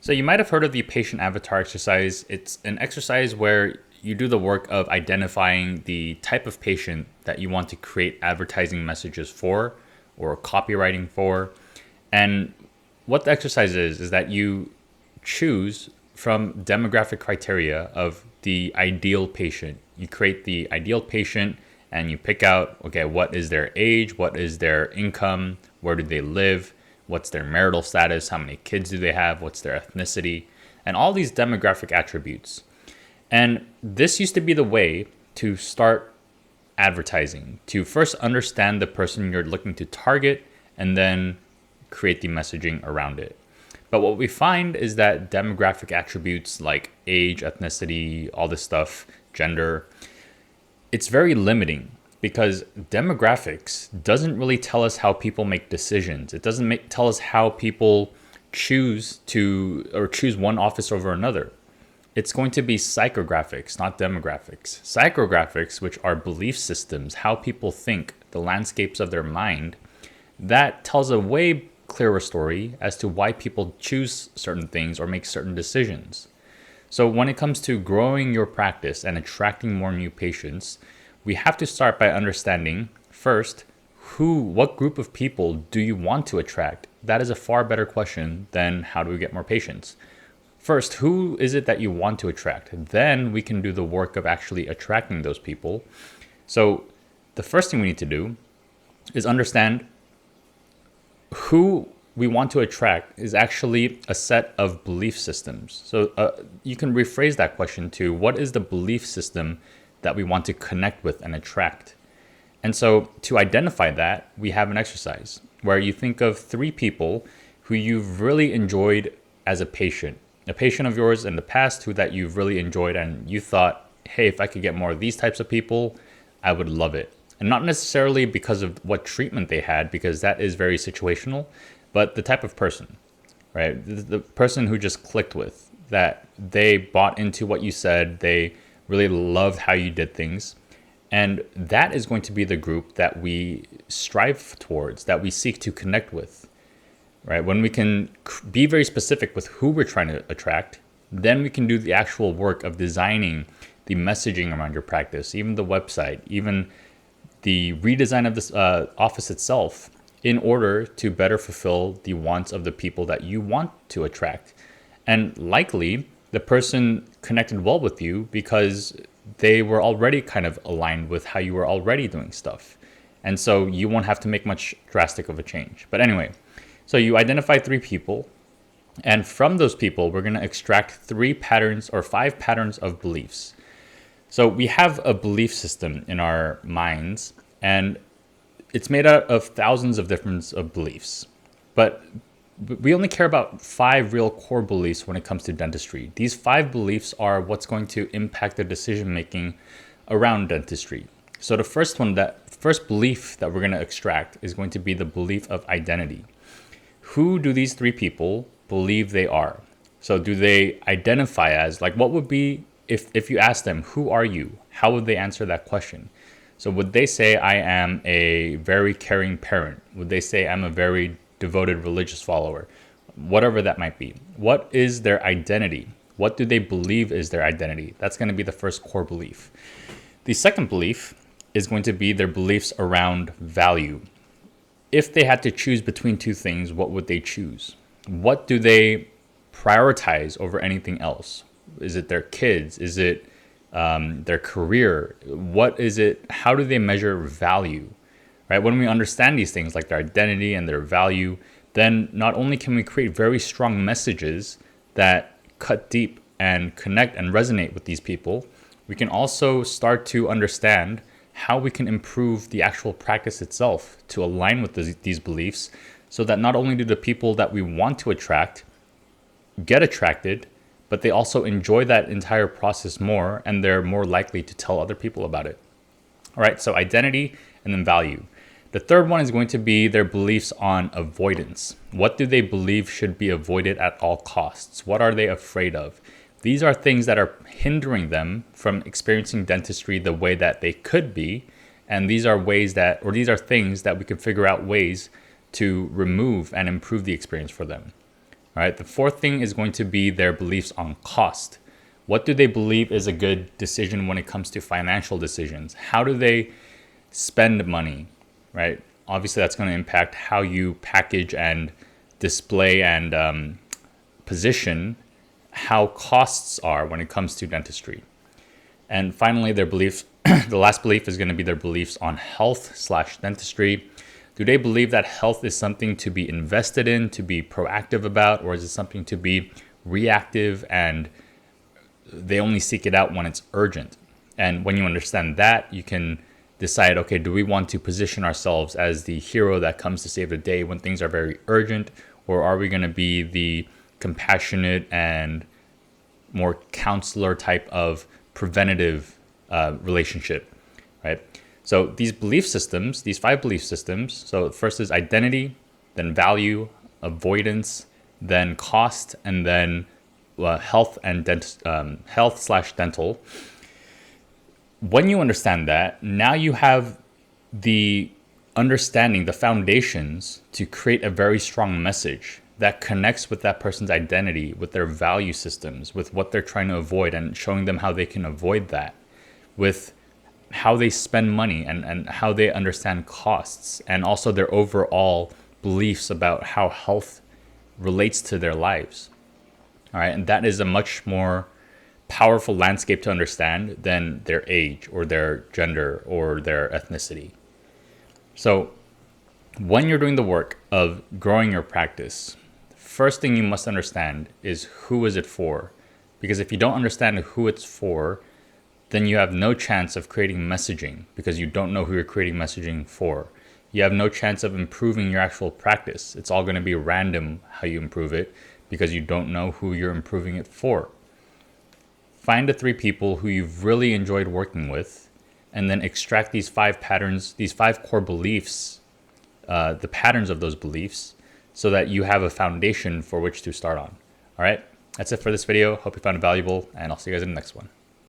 So you might have heard of the patient avatar exercise. It's an exercise where you do the work of identifying the type of patient that you want to create advertising messages for or copywriting for. And what the exercise is that you choose from demographic criteria of the ideal patient. You create the ideal patient and you pick out, okay, what is their age? What is their income? Where do they live? What's their marital status? How many kids do they have? What's their ethnicity? And all these demographic attributes. And this used to be the way to start advertising, to first understand the person you're looking to target and then create the messaging around it. But what we find is that demographic attributes like age, ethnicity, all this stuff, gender, it's very limiting because demographics doesn't really tell us how people make decisions. It doesn't tell us how people choose one office over another. It's going to be psychographics, not demographics. Psychographics, which are belief systems, how people think, the landscapes of their mind, that tells a way clearer story as to why people choose certain things or make certain decisions. So when it comes to growing your practice and attracting more new patients, we have to start by understanding first, what group of people do you want to attract? That is a far better question than how do we get more patients. First, who is it that you want to attract? Then we can do the work of actually attracting those people. So the first thing we need to do is understand who we want to attract is actually a set of belief systems. So you can rephrase that question to what is the belief system that we want to connect with and attract? And so to identify that, we have an exercise where you think of 3 people who you've really enjoyed as a patient of yours in the past who that you've really enjoyed and you thought, hey, if I could get more of these types of people, I would love it. And not necessarily because of what treatment they had, because that is very situational, but the type of person, right? The person who just clicked with, that they bought into what you said, they really loved how you did things. And that is going to be the group that we strive towards, that we seek to connect with, right? When we can be very specific with who we're trying to attract, then we can do the actual work of designing the messaging around your practice, even the website, even the redesign of this office itself in order to better fulfill the wants of the people that you want to attract. And likely the person connected well with you because they were already kind of aligned with how you were already doing stuff. And so you won't have to make much drastic of a change. But anyway, so you identify 3 people, and from those people, we're going to extract 3 patterns or 5 patterns of beliefs. So we have a belief system in our minds, and it's made out of thousands of different beliefs. But we only care about 5 real core beliefs when it comes to dentistry. These 5 beliefs are what's going to impact the decision making around dentistry. So the first belief that we're going to extract is going to be the belief of identity. Who do these 3 people believe they are? So do they identify as, like, what would be, if you ask them, who are you? How would they answer that question? So would they say, I am a very caring parent? Would they say, I'm a very devoted religious follower? Whatever that might be. What is their identity? What do they believe is their identity? That's going to be the first core belief. The second belief is going to be their beliefs around value. If they had to choose between 2 things, what would they choose? What do they prioritize over anything else? Is it their kids? Is it their career? What is it? How do they measure value? Right? When we understand these things like their identity and their value, then not only can we create very strong messages that cut deep and connect and resonate with these people, we can also start to understand how we can improve the actual practice itself to align with these beliefs so that not only do the people that we want to attract get attracted, but they also enjoy that entire process more and they're more likely to tell other people about it. All right, so identity and then value. The third one is going to be their beliefs on avoidance. What do they believe should be avoided at all costs? What are they afraid of? These are things that are hindering them from experiencing dentistry the way that they could be. And these are these are things that we can figure out ways to remove and improve the experience for them. All right. The fourth thing is going to be their beliefs on cost. What do they believe is a good decision when it comes to financial decisions? How do they spend money, right? Obviously, that's going to impact how you package and display and position how costs are when it comes to dentistry. And finally, their beliefs, the last belief is going to be their beliefs on health/dentistry. Do they believe that health is something to be invested in, to be proactive about, or is it something to be reactive and they only seek it out when it's urgent? And when you understand that, you can decide, okay, do we want to position ourselves as the hero that comes to save the day when things are very urgent, or are we going to be the compassionate and more counselor type of preventative relationship, right? So these belief systems, these 5 belief systems, so first is identity, then value, avoidance, then cost, and then health and health/dental. When you understand that, now you have the understanding, the foundations to create a very strong message that connects with that person's identity, with their value systems, with what they're trying to avoid, and showing them how they can avoid that, with how they spend money and how they understand costs, and also their overall beliefs about how health relates to their lives. All right. And that is a much more powerful landscape to understand than their age or their gender or their ethnicity. So when you're doing the work of growing your practice, first thing you must understand is who is it for? Because if you don't understand who it's for, then you have no chance of creating messaging because you don't know who you're creating messaging for. You have no chance of improving your actual practice. It's all going to be random how you improve it because you don't know who you're improving it for. Find the 3 people who you've really enjoyed working with, and then extract these 5 patterns, these 5 core beliefs, the patterns of those beliefs, so that you have a foundation for which to start on. All right, that's it for this video. Hope you found it valuable, and I'll see you guys in the next one.